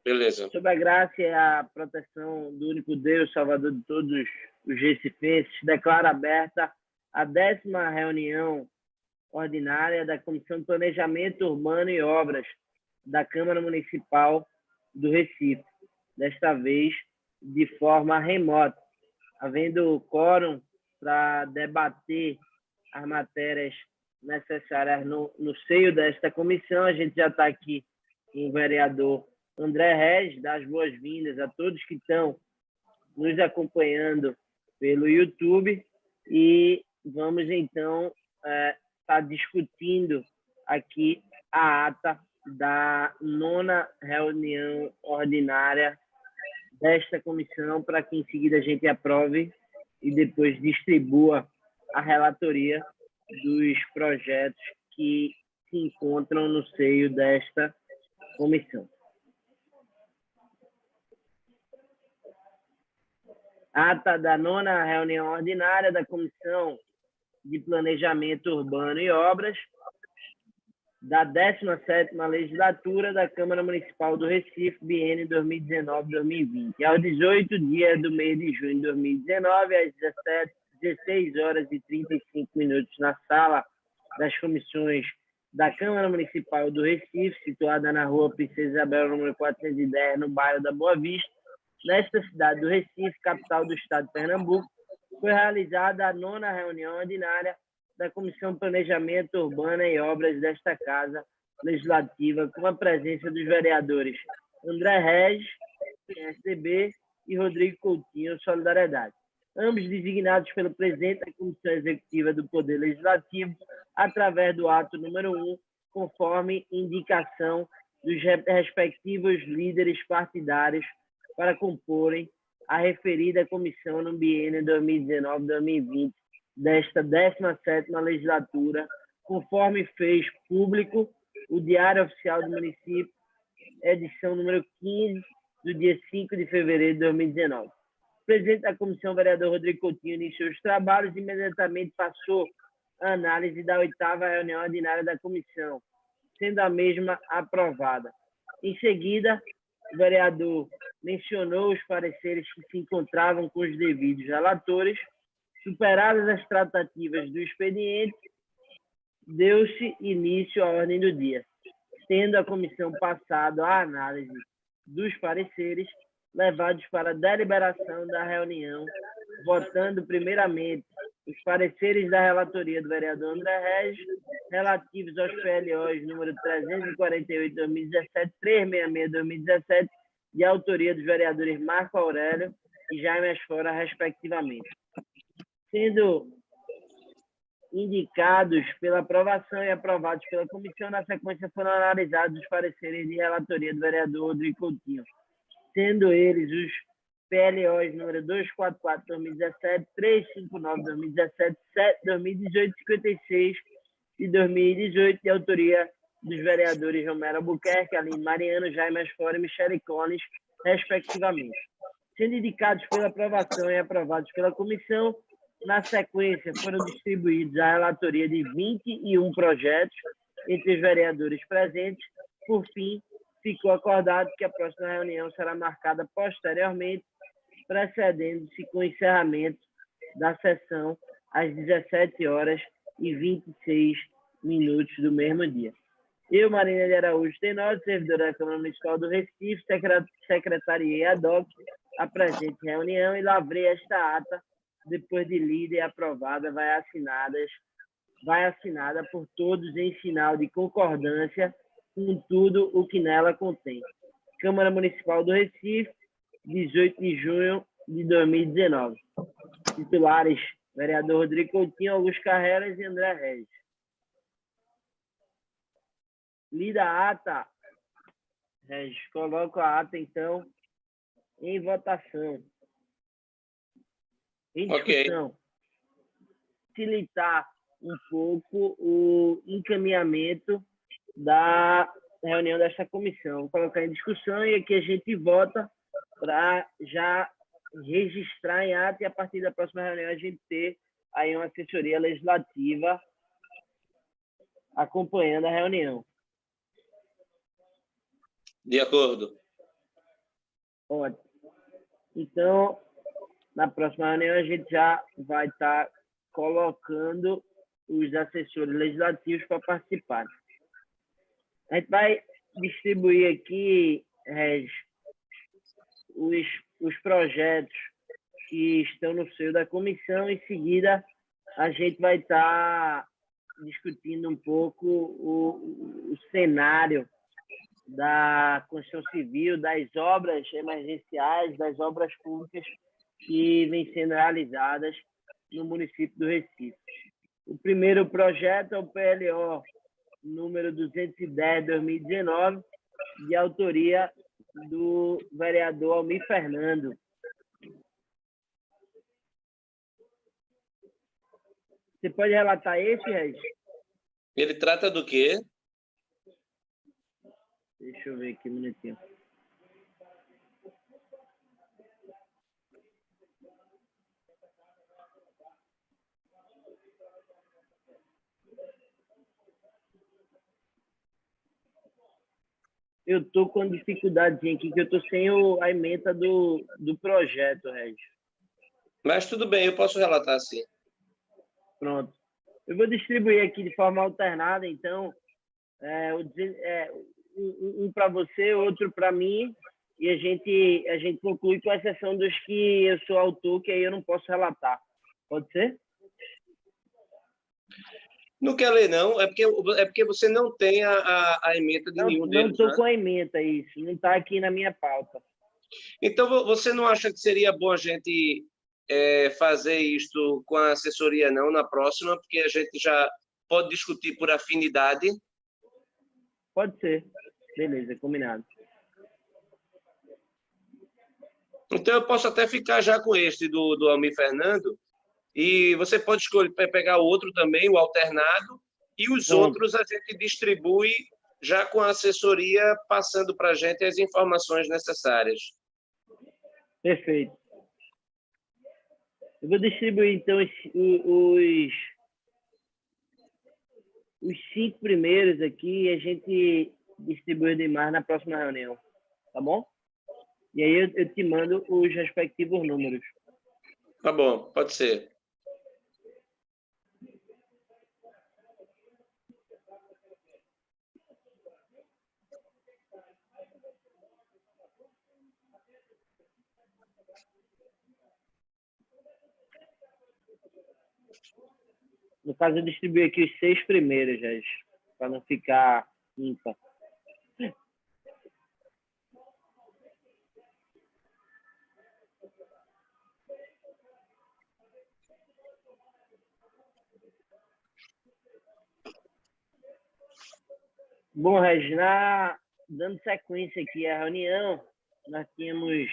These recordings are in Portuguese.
Beleza. Sob a graça e a proteção do único Deus, Salvador de todos os recifenses, declaro aberta a 10ª reunião ordinária da Comissão de Planejamento Urbano e Obras da Câmara Municipal do Recife, desta vez de forma remota, havendo quórum para debater as matérias necessárias no seio desta comissão. A gente já está aqui com o vereador André Regis, dar as boas-vindas a todos que estão nos acompanhando pelo YouTube e vamos, então, estar discutindo aqui a ata da 9ª reunião ordinária desta comissão, para que em seguida a gente aprove e depois distribua a relatoria dos projetos que se encontram no seio desta comissão. Ata da 9ª reunião ordinária da Comissão de Planejamento Urbano e Obras da 17ª Legislatura da Câmara Municipal do Recife, biênio 2019-2020. Aos 18 dias do mês de junho de 2019, às 16h35, na sala das comissões da Câmara Municipal do Recife, situada na rua Princesa Isabel, número 410, no bairro da Boa Vista, nesta cidade do Recife, capital do estado de Pernambuco, foi realizada a 9ª reunião ordinária da Comissão de Planejamento Urbano e Obras desta Casa Legislativa, com a presença dos vereadores André Regis, PSDB, e Rodrigo Coutinho, Solidariedade, ambos designados pelo presidente da Comissão Executiva do Poder Legislativo, através do ato número 1, conforme indicação dos respectivos líderes partidários para comporem a referida comissão no biênio 2019-2020 desta 17ª legislatura, conforme fez público o Diário Oficial do Município, edição número 15, do dia 5 de fevereiro de 2019. O presidente da comissão, vereador Rodrigo Coutinho, iniciou os trabalhos e imediatamente passou a análise da 8ª reunião ordinária da comissão, sendo a mesma aprovada. Em seguida, o vereador mencionou os pareceres que se encontravam com os devidos relatores. Superadas as tratativas do expediente, deu-se início à ordem do dia, tendo a comissão passado à análise dos pareceres levados para a deliberação da reunião, votando primeiramente os pareceres da relatoria do vereador André Regis, relativos aos PLOs número 348/2017, 366/2017, de autoria dos vereadores Marco Aurélio e Jaime Asfora, respectivamente. Sendo indicados pela aprovação e aprovados pela comissão, na sequência foram analisados os pareceres de relatoria do vereador Rodrigo Coutinho, sendo eles os PLOs número 244/2017, 359/2017, 7/2018, 56 de 2018, de autoria dos vereadores Romero Albuquerque, Aline Mariano, Jaime Asfora e Michele Collins, respectivamente. Sendo indicados pela aprovação e aprovados pela comissão, na sequência foram distribuídos a relatoria de 21 projetos entre os vereadores presentes. Por fim, ficou acordado que a próxima reunião será marcada posteriormente, precedendo-se com o encerramento da sessão às 17h26 do mesmo dia. Eu, Marina de Araújo Tenório, servidora da Câmara Municipal do Recife, secretariei ad hoc a presente reunião e lavrei esta ata, depois de lida e aprovada, vai assinada por todos em sinal de concordância com tudo o que nela contém. Câmara Municipal do Recife, 18 de junho de 2019. Titulares: vereador Rodrigo Coutinho, Augusto Carreras e André Regis. Lida a ata, Regis, coloco a ata, então, em votação. Em discussão. Facilitar um pouco o encaminhamento da reunião desta comissão. Vou colocar em discussão e aqui a gente vota para já registrar em ata e a partir da próxima reunião a gente ter aí uma assessoria legislativa acompanhando a reunião. De acordo. Ótimo. Então, na próxima reunião, a gente já vai estar colocando os assessores legislativos para participar. A gente vai distribuir aqui, Regis, os projetos que estão no seio da comissão. Em seguida, a gente vai estar discutindo um pouco o cenário da construção civil, das obras emergenciais, das obras públicas que vêm sendo realizadas no município do Recife. O primeiro projeto é o PLO número 210/2019, de autoria do vereador Almir Fernando. Você pode relatar esse, Regis? Ele trata do quê? Deixa eu ver aqui um minutinho. Eu estou com dificuldade aqui, que eu estou sem a ementa do projeto, Regis. Mas tudo bem, eu posso relatar sim. Pronto. Eu vou distribuir aqui de forma alternada, então, um para você, outro para mim, e a gente conclui com exceção dos que eu sou autor, que aí eu não posso relatar. Pode ser? Não quer ler, não? É porque você não tem a ementa de nenhum deles, não estou né? com a ementa, isso. Não está aqui na minha pauta. Então, você não acha que seria bom a gente fazer isto com a assessoria, não, na próxima? Porque a gente já pode discutir por afinidade. Pode ser. Beleza, combinado. Então, eu posso até ficar já com este do Almir Fernando, e você pode escolher pegar o outro também, o alternado, e os outros a gente distribui já com a assessoria passando para a gente as informações necessárias. Perfeito. Eu vou distribuir, então, os 5 primeiros aqui, e a gente distribui demais na próxima reunião, tá bom? E aí eu te mando os respectivos números. Tá bom, pode ser. No caso, eu distribuí aqui os 6 primeiros, para não ficar ímpar. Bom, Regina, dando sequência aqui à reunião, nós tínhamos...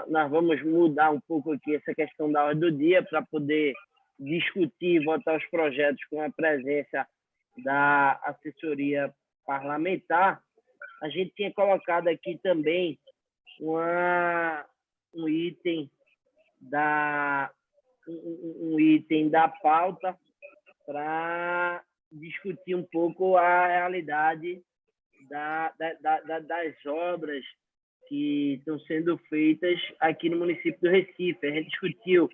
nós vamos mudar um pouco aqui essa questão da ordem do dia para poder discutir e votar os projetos com a presença da assessoria parlamentar. A gente tinha colocado aqui também um item da pauta para discutir um pouco a realidade das obras que estão sendo feitas aqui no município do Recife. A gente discutiu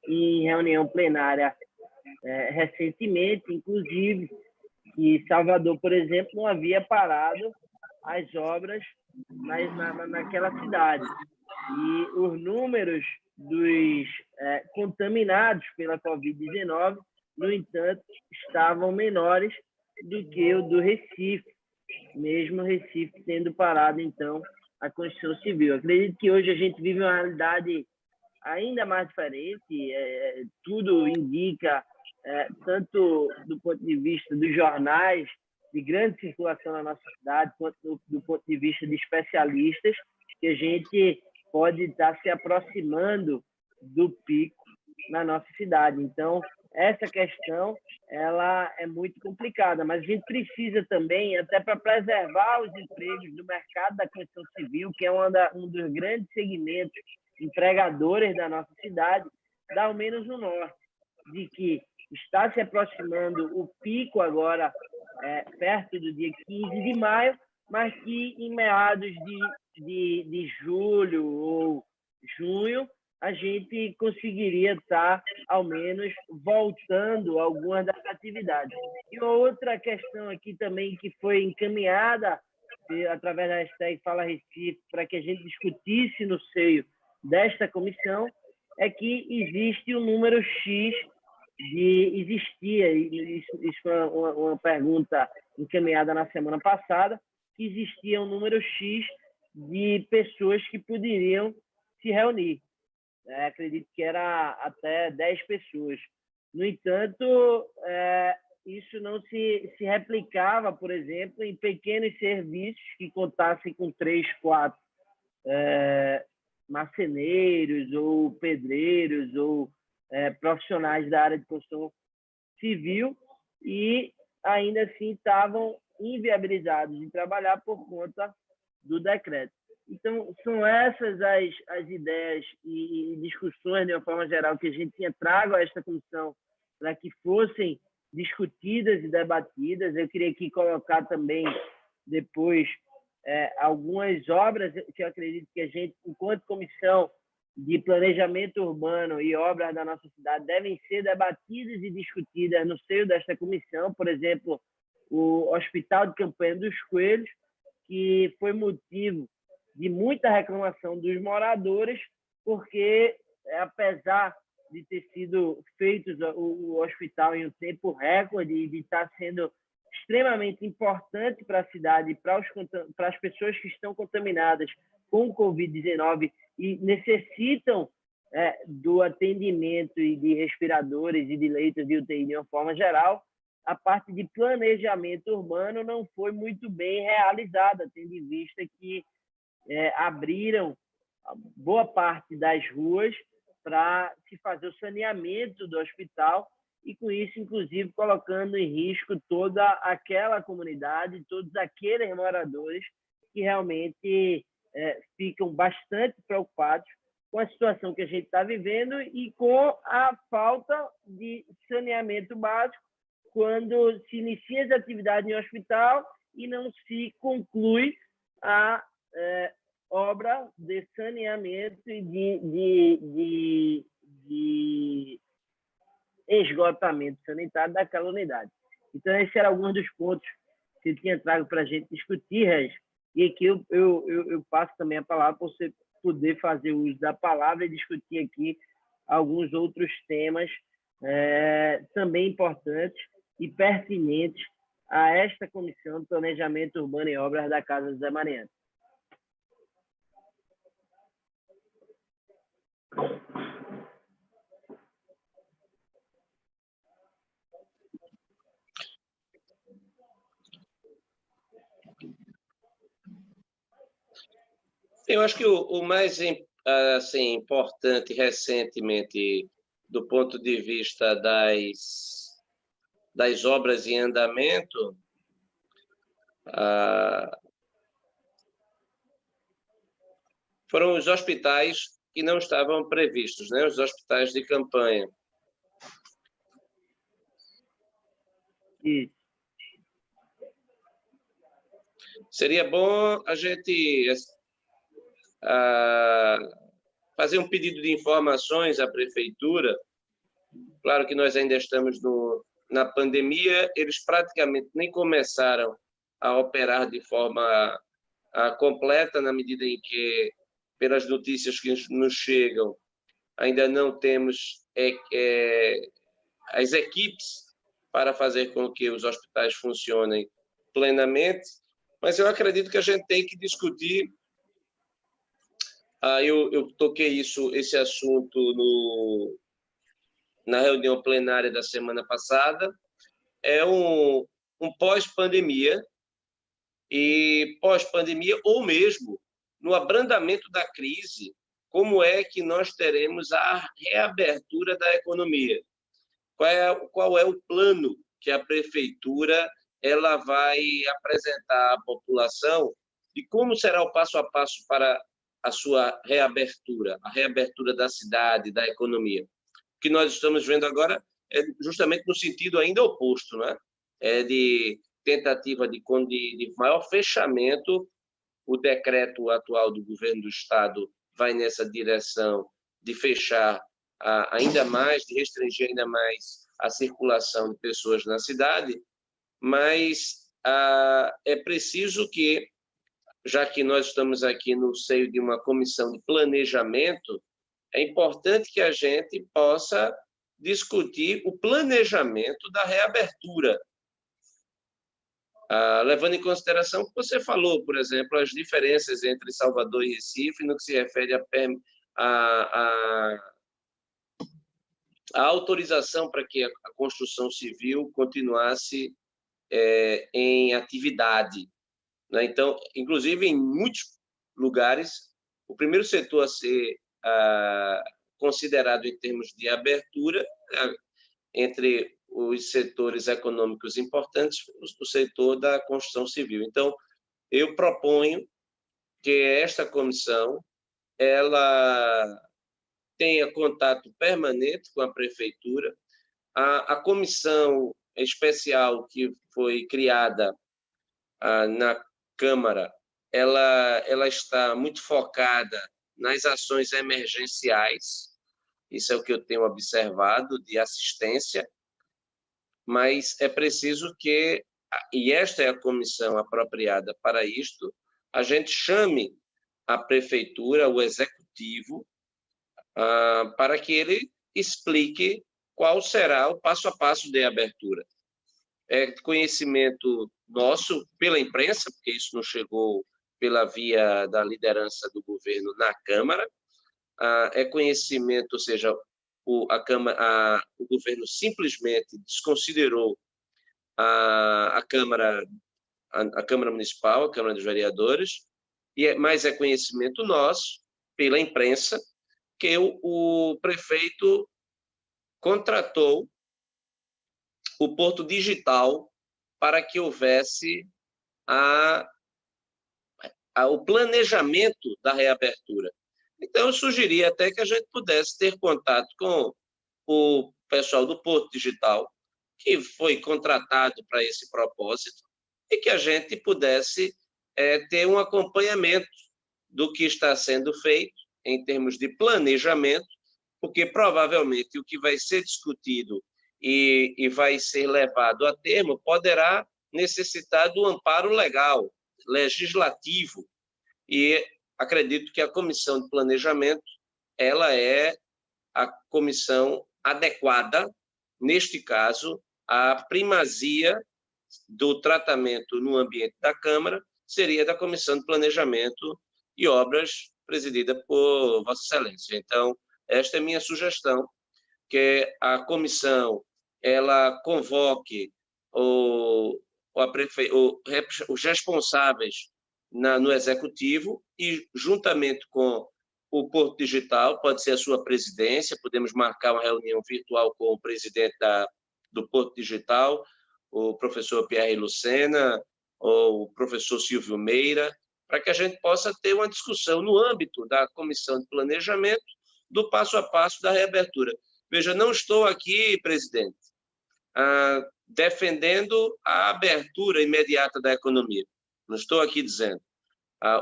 em reunião plenária recentemente, inclusive, que Salvador, por exemplo, não havia parado as obras naquela cidade. E os números dos contaminados pela Covid-19, no entanto, estavam menores do que o do Recife, mesmo Recife tendo parado, então, a construção civil. Acredito que hoje a gente vive uma realidade ainda mais diferente. Tudo indica, tanto do ponto de vista dos jornais de grande circulação na nossa cidade, quanto do ponto de vista de especialistas, que a gente pode estar se aproximando do pico na nossa cidade. Então, essa questão ela é muito complicada, mas a gente precisa também, até para preservar os empregos do mercado da construção civil, que é um dos grandes segmentos empregadores da nossa cidade, dar ao menos o norte, de que está se aproximando o pico agora, perto do dia 15 de maio, mas que em meados de julho ou junho a gente conseguiria estar, ao menos, voltando a algumas das atividades. E outra questão aqui também que foi encaminhada através da hashtag Fala Recife para que a gente discutisse no seio desta comissão é que existe um número X existia, isso foi uma pergunta encaminhada na semana passada, que existia um número X de pessoas que poderiam se reunir. Acredito que era até 10 pessoas. No entanto, isso não se replicava, por exemplo, em pequenos serviços que contassem com 3, 4 marceneiros ou pedreiros ou profissionais da área de construção civil e ainda assim estavam inviabilizados de trabalhar por conta do decreto. Então, são essas as ideias e discussões, de uma forma geral, que a gente tinha trago a esta comissão para que fossem discutidas e debatidas. Eu queria aqui colocar também, depois, algumas obras que eu acredito que a gente, enquanto comissão de planejamento urbano e obras da nossa cidade, devem ser debatidas e discutidas no seio desta comissão. Por exemplo, o Hospital de Campanha dos Coelhos, que foi motivo de muita reclamação dos moradores, porque, apesar de ter sido feito o hospital em um tempo recorde e de estar sendo extremamente importante para a cidade, para as pessoas que estão contaminadas com o Covid-19 e necessitam do atendimento e de respiradores e de leitos de UTI de uma forma geral, a parte de planejamento urbano não foi muito bem realizada, tendo em vista que abriram boa parte das ruas para se fazer o saneamento do hospital e, com isso, inclusive, colocando em risco toda aquela comunidade, todos aqueles moradores que realmente ficam bastante preocupados com a situação que a gente está vivendo e com a falta de saneamento básico quando se inicia as atividades em hospital e não se conclui a obra de saneamento e de esgotamento sanitário daquela unidade. Então, esses eram alguns dos pontos que eu tinha trago para a gente discutir, Regis, e aqui eu passo também a palavra para você poder fazer uso da palavra e discutir aqui alguns outros temas também importantes e pertinentes a esta Comissão de Planejamento Urbano e Obras da Casa José Mariano. Eu acho que o mais assim, importante recentemente, do ponto de vista das obras em andamento, foram os hospitais que não estavam previstos, né? Os hospitais de campanha. Seria bom a gente fazer um pedido de informações à prefeitura. Claro que nós ainda estamos na pandemia, eles praticamente nem começaram a operar de forma completa, na medida em que, pelas notícias que nos chegam, ainda não temos as equipes para fazer com que os hospitais funcionem plenamente, mas eu acredito que a gente tem que discutir. Eu toquei esse assunto na reunião plenária da semana passada. É um pós-pandemia, e pós-pandemia, ou mesmo no abrandamento da crise, como é que nós teremos a reabertura da economia? Qual é o plano que a prefeitura ela vai apresentar à população e como será o passo a passo para a sua reabertura, a reabertura da cidade, da economia? O que nós estamos vendo agora é justamente no sentido ainda oposto, né? De tentativa de maior fechamento. O decreto atual do governo do Estado vai nessa direção de fechar ainda mais, de restringir ainda mais a circulação de pessoas na cidade, mas é preciso que, já que nós estamos aqui no seio de uma comissão de planejamento, é importante que a gente possa discutir o planejamento da reabertura, levando em consideração o que você falou, por exemplo, as diferenças entre Salvador e Recife no que se refere à autorização para que a construção civil continuasse em atividade, né? Então, inclusive, em muitos lugares, o primeiro setor a ser considerado em termos de abertura, entre os setores econômicos importantes, o setor da construção civil. Então, eu proponho que esta comissão ela tenha contato permanente com a prefeitura. A comissão especial que foi criada na Câmara, ela está muito focada nas ações emergenciais, isso é o que eu tenho observado, de assistência, mas é preciso que, e esta é a comissão apropriada para isto, a gente chame a prefeitura, o executivo, para que ele explique qual será o passo a passo de abertura. É conhecimento nosso pela imprensa, porque isso não chegou pela via da liderança do governo na Câmara, é conhecimento, ou seja, o governo simplesmente desconsiderou a Câmara Municipal, a Câmara dos Vereadores, mas é conhecimento nosso pela imprensa que o prefeito contratou o Porto Digital para que houvesse o planejamento da reabertura. Então, eu sugeria até que a gente pudesse ter contato com o pessoal do Porto Digital, que foi contratado para esse propósito, e que a gente pudesse ter um acompanhamento do que está sendo feito em termos de planejamento, porque provavelmente o que vai ser discutido e vai ser levado a termo poderá necessitar do amparo legal, legislativo, e acredito que a comissão de planejamento ela é a comissão adequada, neste caso, a primazia do tratamento no ambiente da Câmara seria da Comissão de Planejamento e Obras, presidida por Vossa Excelência. Então, esta é a minha sugestão, que a comissão ela convoque os responsáveis no Executivo e, juntamente com o Porto Digital, pode ser a sua presidência, podemos marcar uma reunião virtual com o presidente do Porto Digital, o professor Pierre Lucena, ou o professor Silvio Meira, para que a gente possa ter uma discussão no âmbito da Comissão de Planejamento do passo a passo da reabertura. Veja, não estou aqui, presidente, defendendo a abertura imediata da economia. Não estou aqui dizendo.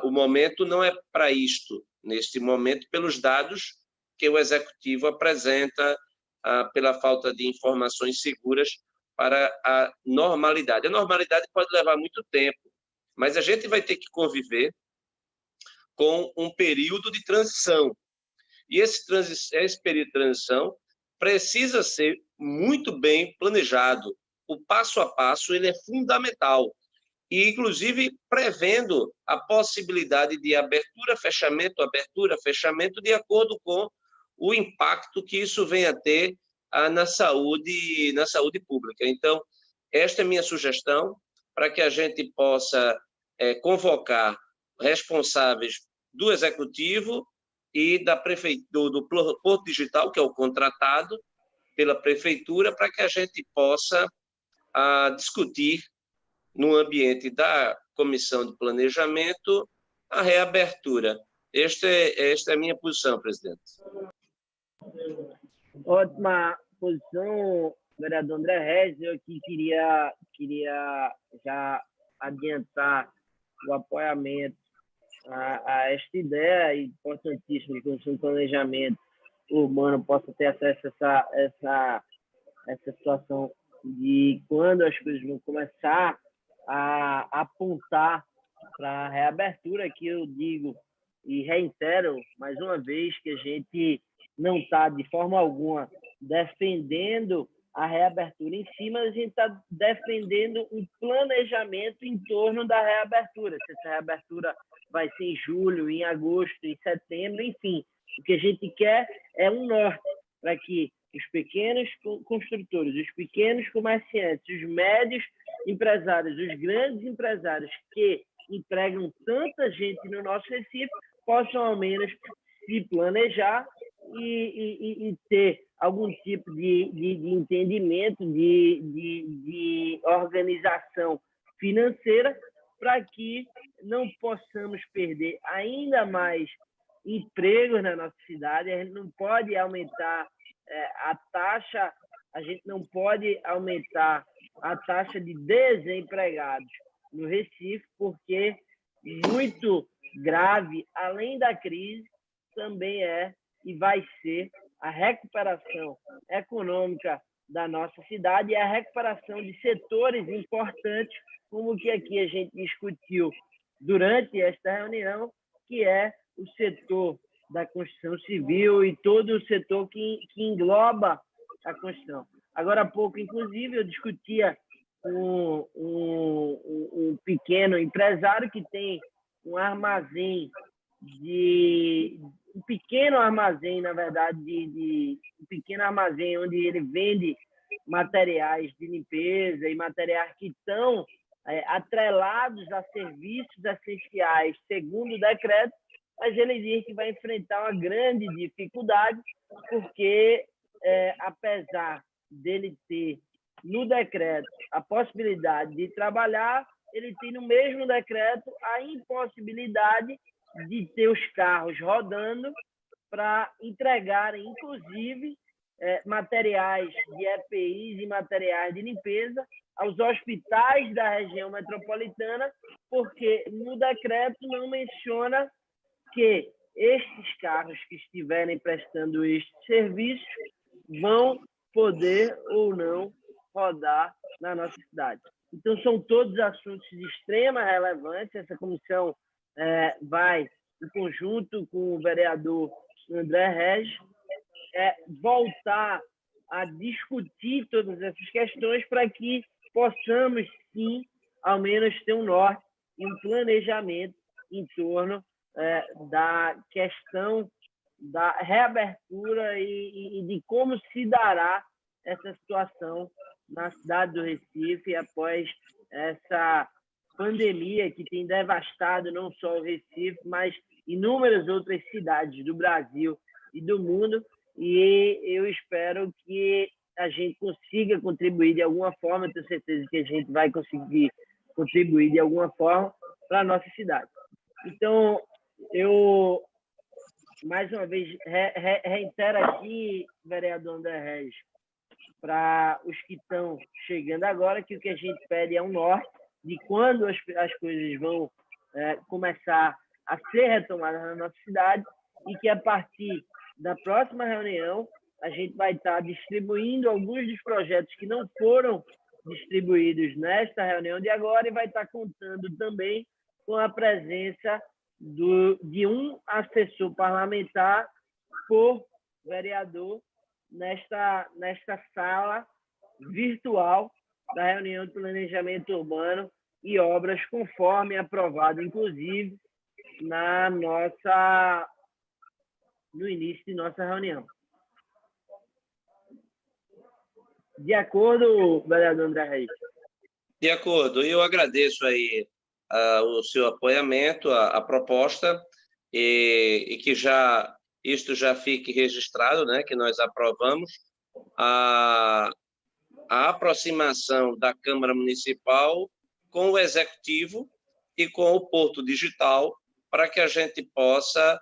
O momento não é para isto, neste momento, pelos dados que o Executivo apresenta, pela falta de informações seguras para a normalidade. A normalidade pode levar muito tempo, mas a gente vai ter que conviver com um período de transição. E esse período de transição precisa ser muito bem planejado. O passo a passo ele é fundamental. E, inclusive, prevendo a possibilidade de abertura, fechamento, de acordo com o impacto que isso venha a ter na saúde pública. Então, esta é a minha sugestão para que a gente possa convocar responsáveis do Executivo e do Porto Digital, que é o contratado pela Prefeitura, para que a gente possa discutir no ambiente da Comissão de Planejamento a reabertura. Esta é a minha posição, presidente. Ótima posição, vereador André Regis, eu aqui queria já adiantar o apoiamento a esta ideia importantíssima de que o planejamento urbano possa ter acesso a essa situação de quando as coisas vão começar a apontar para a reabertura, que eu digo e reitero mais uma vez que a gente não está de forma alguma defendendo a reabertura em si, mas a gente está defendendo um planejamento em torno da reabertura. Se essa reabertura vai ser em julho, em agosto, em setembro, enfim. O que a gente quer é um norte para que os pequenos construtores, os pequenos comerciantes, os médios empresários, os grandes empresários que empregam tanta gente no nosso Recife possam, ao menos, se planejar e ter algum tipo de entendimento, de organização financeira, para que não possamos perder ainda mais empregos na nossa cidade. A gente não pode aumentar a taxa, a gente não pode aumentar a taxa de desempregados no Recife, porque muito grave, além da crise, também é e vai ser a recuperação econômica da nossa cidade e a recuperação de setores importantes, como o que aqui a gente discutiu durante esta reunião, que é o setor da construção civil e todo o setor que engloba a construção. Agora há pouco, inclusive, eu discutia com um pequeno empresário que tem um armazém um pequeno armazém, na verdade, um pequeno armazém onde ele vende materiais de limpeza e materiais que estão atrelados a serviços essenciais, segundo o decreto, mas ele diz que vai enfrentar uma grande dificuldade, porque, apesar dele ter no decreto a possibilidade de trabalhar, ele tem no mesmo decreto a impossibilidade de ter os carros rodando para entregarem, inclusive, materiais de EPIs e materiais de limpeza aos hospitais da região metropolitana, porque no decreto não menciona que estes carros que estiverem prestando estes serviços vão poder ou não rodar na nossa cidade. Então, são todos assuntos de extrema relevância. Essa comissão vai, em conjunto com o vereador André Regis, voltar a discutir todas essas questões para que possamos, sim, ao menos ter um norte e um planejamento em torno da questão da reabertura e de como se dará essa situação na cidade do Recife após essa pandemia que tem devastado não só o Recife, mas inúmeras outras cidades do Brasil e do mundo. E eu espero que a gente consiga contribuir de alguma forma, eu tenho certeza que a gente vai conseguir contribuir de alguma forma para a nossa cidade. Então, eu, mais uma vez, reitero aqui, vereador André Regis, para os que estão chegando agora, que o que a gente pede é um norte de quando as coisas vão começar a ser retomadas na nossa cidade e que, a partir da próxima reunião, a gente vai estar distribuindo alguns dos projetos que não foram distribuídos nesta reunião de agora e vai estar contando também com a presença de um assessor parlamentar por vereador nesta sala virtual da reunião de planejamento urbano e obras, conforme aprovado, inclusive, no início de nossa reunião. De acordo, vereador André Reis? De acordo. Eu agradeço aí o seu apoiamento à proposta e que isto já fique registrado, né, que nós aprovamos a aproximação da Câmara Municipal com o Executivo e com o Porto Digital, para que a gente possa,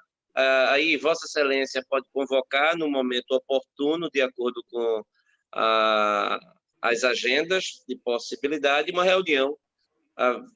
aí Vossa Excelência pode convocar no momento oportuno, de acordo com as agendas de possibilidade, uma reunião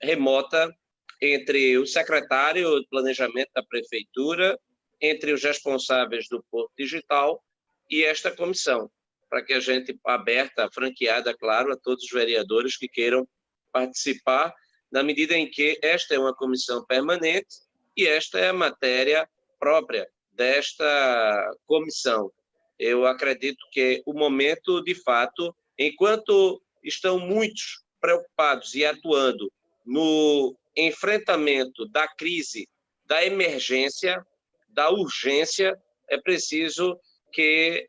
remota entre o secretário de Planejamento da Prefeitura, entre os responsáveis do Porto Digital e esta comissão, para que a gente, aberta, franqueada, claro, a todos os vereadores que queiram participar, na medida em que esta é uma comissão permanente e esta é a matéria própria desta comissão. Eu acredito que o momento, de fato, enquanto estão muitos preocupados e atuando no enfrentamento da crise, da emergência, da urgência, é preciso que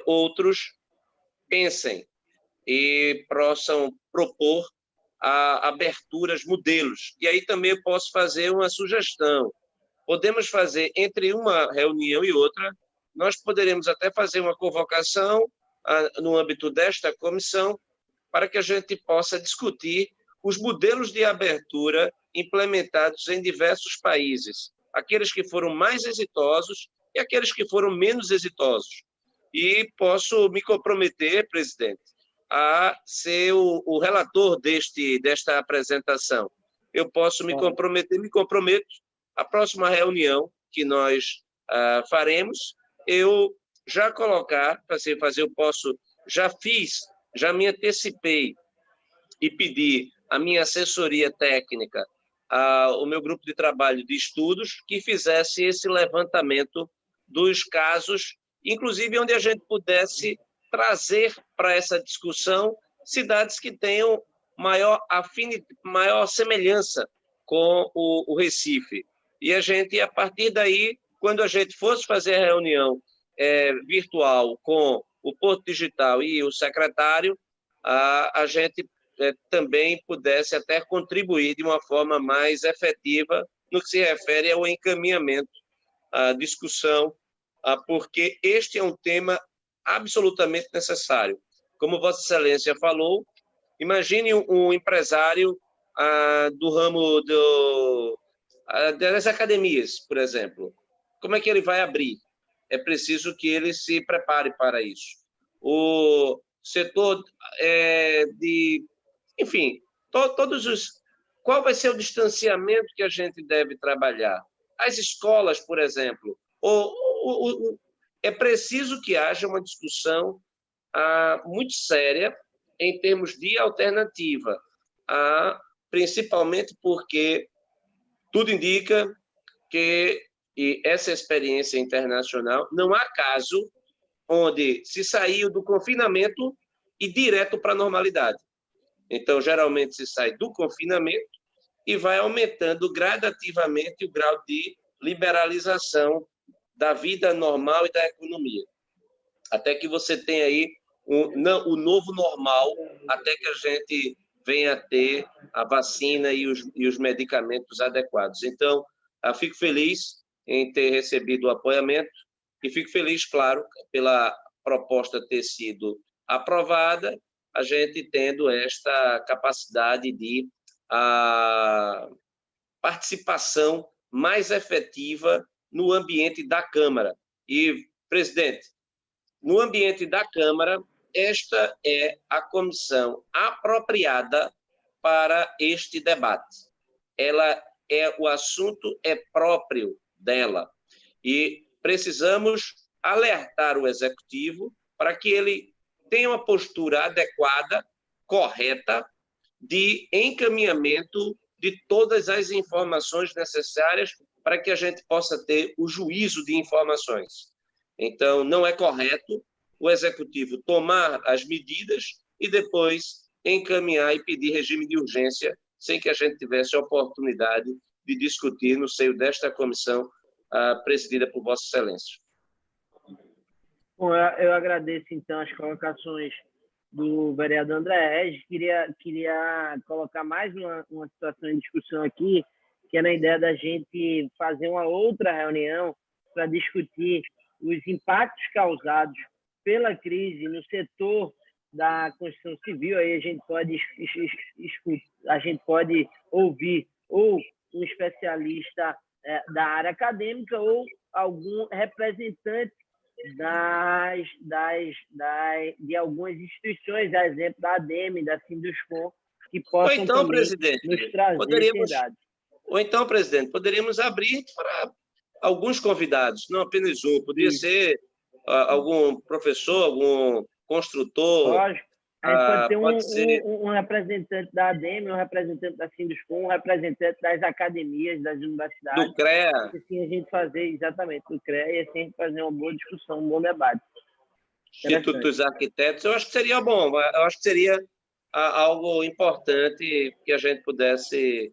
outros pensem e possam propor aberturas, modelos. E aí também eu posso fazer uma sugestão. Podemos fazer, entre uma reunião e outra, nós poderemos até fazer uma convocação no âmbito desta comissão para que a gente possa discutir os modelos de abertura implementados em diversos países, aqueles que foram mais exitosos e aqueles que foram menos exitosos. E posso me comprometer, presidente, a ser o relator desta apresentação. Eu posso me comprometo, a próxima reunião que nós faremos, eu já colocar, já me antecipei e pedi a minha assessoria técnica, o meu grupo de trabalho de estudos, que fizesse esse levantamento dos casos, inclusive onde a gente pudesse trazer para essa discussão cidades que tenham maior semelhança com o Recife. E a gente, a partir daí, quando a gente fosse fazer a reunião virtual com o Porto Digital e o secretário, a gente também pudesse até contribuir de uma forma mais efetiva no que se refere ao encaminhamento, à discussão, porque este é um tema absolutamente necessário. Como Vossa Excelência falou, imagine um empresário do ramo das academias, por exemplo. Como é que ele vai abrir? É preciso que ele se prepare para isso. O setor enfim, qual vai ser o distanciamento que a gente deve trabalhar? As escolas, por exemplo, é preciso que haja uma discussão muito séria em termos de alternativa, principalmente porque tudo indica que essa experiência internacional, não há caso onde se saiu do confinamento e direto para a normalidade. Então, geralmente, se sai do confinamento e vai aumentando gradativamente o grau de liberalização da vida normal e da economia. Até que você tenha aí o novo normal, até que a gente venha a ter a vacina e os medicamentos adequados. Então, fico feliz em ter recebido o apoiamento e fico feliz, claro, pela proposta ter sido aprovada, a gente tendo esta capacidade de participação mais efetiva no ambiente da Câmara. E, presidente, no ambiente da Câmara, esta é a comissão apropriada para este debate. O assunto é próprio dela e precisamos alertar o Executivo para que ele tenha uma postura adequada, correta, de encaminhamento de todas as informações necessárias para que a gente possa ter o juízo de informações. Então, não é correto o Executivo tomar as medidas e depois encaminhar e pedir regime de urgência sem que a gente tivesse a oportunidade de discutir no seio desta comissão presidida por Vossa Excelência. Bom, eu agradeço, então, as colocações do vereador André Regis. Queria colocar mais uma situação em discussão aqui, que é na ideia da gente fazer uma outra reunião para discutir os impactos causados pela crise no setor da construção civil. Aí a gente pode ouvir ou um especialista da área acadêmica ou algum representante de algumas instituições, a exemplo da ADEME, da Sinduscom, que Ou possam então, também presidente, nos trazer poderíamos, esses dados. ou então, presidente, poderíamos abrir para alguns convidados, não apenas um. Poderia Isso. ser algum professor, algum construtor, Lógico. A gente pode ter pode ser um representante da ADEME, um representante da Sinduscom, um representante das academias, das universidades. do CREA. E assim a gente fazer, exatamente, do CREA, e assim a gente fazer uma boa discussão, um bom debate. Instituto dos Arquitetos. Eu acho que seria bom, eu acho que seria algo importante que a gente pudesse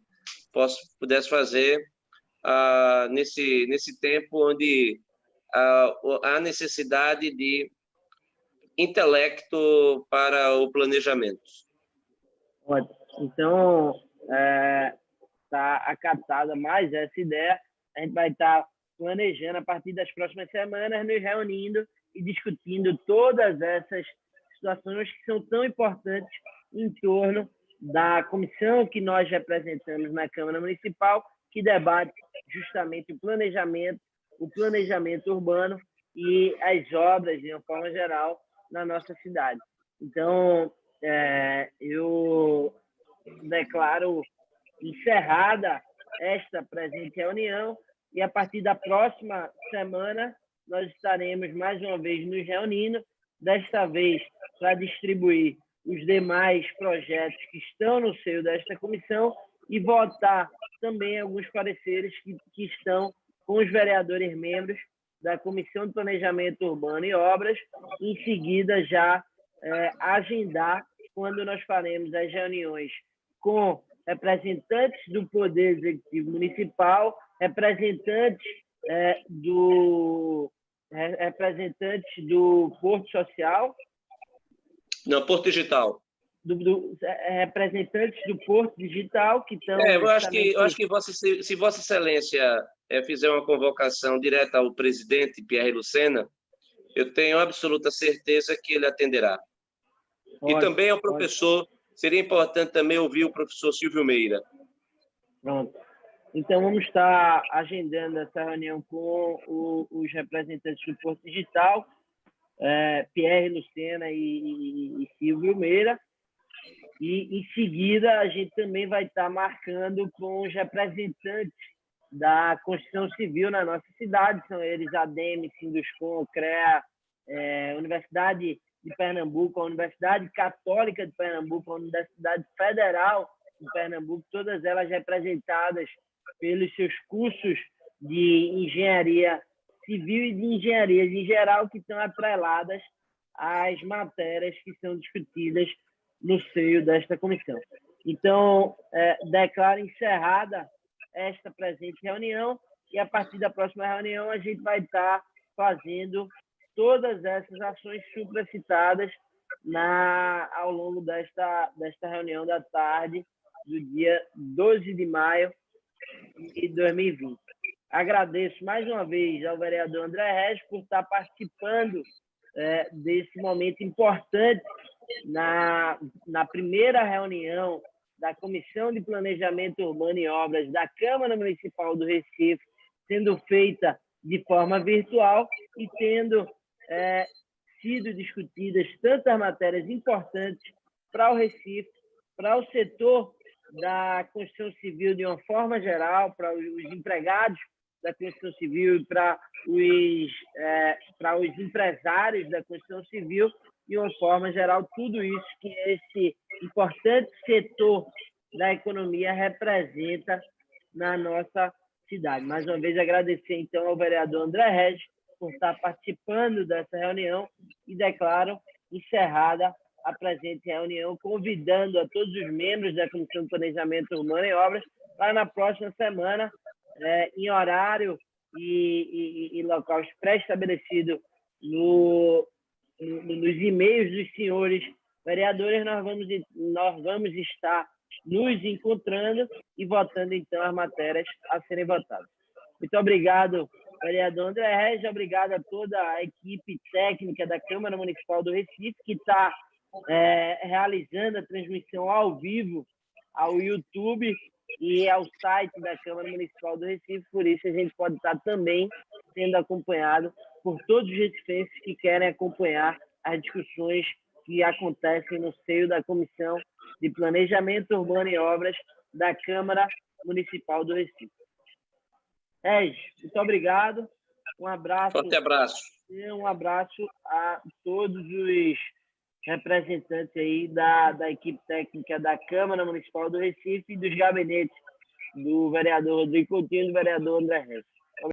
fazer nesse tempo onde há necessidade de intelecto para o planejamento. Ótimo. Então, está acatada mais essa ideia. A gente vai estar planejando, a partir das próximas semanas, nos reunindo e discutindo todas essas situações que são tão importantes em torno da comissão que nós representamos na Câmara Municipal, que debate justamente o planejamento urbano e as obras, de uma forma geral, na nossa cidade. Então, eu declaro encerrada esta presente reunião e, a partir da próxima semana, nós estaremos mais uma vez nos reunindo, desta vez para distribuir os demais projetos que estão no seio desta comissão e votar também alguns pareceres que estão com os vereadores membros da Comissão de Planejamento Urbano e Obras, em seguida já agendar quando nós faremos as reuniões com representantes do Poder Executivo Municipal, representantes do Porto Social. Não, Porto Digital. Representantes do Porto Digital que estão... eu acho que se Vossa Excelência fizer uma convocação direta ao presidente Pierre Lucena, eu tenho absoluta certeza que ele atenderá. Ótimo, e também ao professor, seria importante também ouvir o professor Silvio Meira. Pronto. Então, vamos estar agendando essa reunião com os representantes do Porto Digital, Pierre Lucena e Silvio Meira. E, em seguida, a gente também vai estar marcando com os representantes da Construção Civil na nossa cidade. São eles a ADEME, Sinduscom, CREA, Universidade de Pernambuco, a Universidade Católica de Pernambuco, a Universidade Federal de Pernambuco, todas elas representadas pelos seus cursos de engenharia civil e de engenharias em geral, que estão atreladas às matérias que são discutidas no seio desta comissão. Então, declaro encerrada esta presente reunião e, a partir da próxima reunião, a gente vai estar fazendo todas essas ações supracitadas ao longo desta reunião da tarde do dia 12 de maio de 2020. Agradeço mais uma vez ao vereador André Regis por estar participando desse momento importante na primeira reunião da Comissão de Planejamento Urbano e Obras da Câmara Municipal do Recife, sendo feita de forma virtual e tendo sido discutidas tantas matérias importantes para o Recife, para o setor da construção civil de uma forma geral, para os empregados da construção civil e para os empresários da construção civil, de uma forma geral, tudo isso que esse importante setor da economia representa na nossa cidade. Mais uma vez, agradecer, então, ao vereador André Regis por estar participando dessa reunião e declaro encerrada a presente reunião, convidando a todos os membros da Comissão de Planejamento Urbano e Obras para, na próxima semana, em horário e local pré-estabelecido nos e-mails dos senhores vereadores, nós vamos estar nos encontrando e votando, então, as matérias a serem votadas. Muito obrigado, vereador André Regis, obrigado a toda a equipe técnica da Câmara Municipal do Recife, que está realizando a transmissão ao vivo ao YouTube e ao site da Câmara Municipal do Recife. Por isso, a gente pode estar também sendo acompanhado por todos os recifenses que querem acompanhar as discussões que acontecem no seio da Comissão de Planejamento Urbano e Obras da Câmara Municipal do Recife. Regis, muito obrigado. Um abraço. Forte abraço. Um abraço a todos os representantes aí da equipe técnica da Câmara Municipal do Recife e dos gabinetes do vereador Rodrigo Coutinho e do vereador André Reis.